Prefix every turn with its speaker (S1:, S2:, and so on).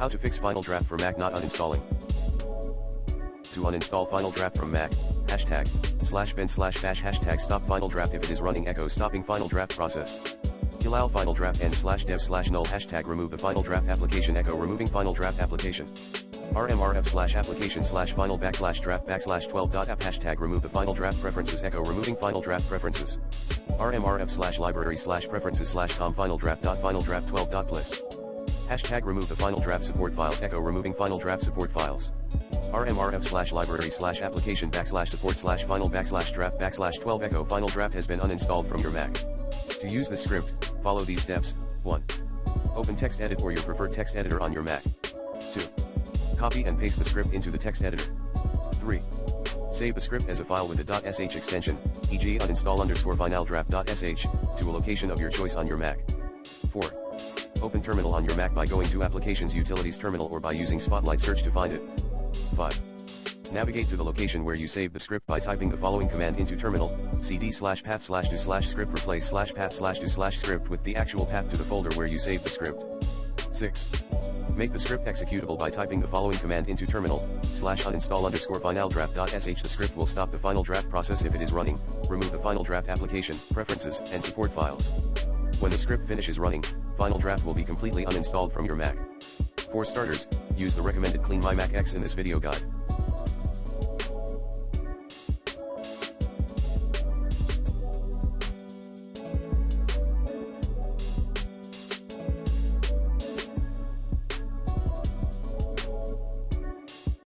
S1: How to fix Final Draft for Mac not uninstalling. To uninstall Final Draft from Mac, #bin/bash #stop Final Draft. If it is running, echo stopping Final Draft process. Killall Final Draft n/dev/null #remove the Final Draft application, echo removing Final Draft application. rmrf/application/final_draft/12.app #remove the Final Draft preferences, echo removing Final Draft preferences. rmrf/library/preferences/com Final Draft.FinalDraft12.list. #remove the Final Draft support files, echo removing Final Draft support files. rmrf/library/application/support/final/draft/12 echo Final Draft has been uninstalled from your Mac. To use this script, follow these steps. 1. Open text edit or your preferred text editor on your Mac. 2. Copy and paste the script into the text editor. 3. Save the script as a file with a .sh extension, e.g. uninstall_finaldraft.sh, to a location of your choice on your Mac. 4. Open Terminal on your Mac by going to Applications Utilities Terminal or by using Spotlight Search to find it. 5. Navigate to the location where you saved the script by typing the following command into Terminal: cd/path/do/script replace/path/do/script with the actual path to the folder where you saved the script. 6. Make the script executable by typing the following command into Terminal: /uninstall_finaldraft.sh. The script will stop the Final Draft process if it is running, remove the Final Draft application, preferences, and support files. When the script finishes running, Final Draft will be completely uninstalled from your Mac. For starters, use the recommended Clean My Mac X in this video guide.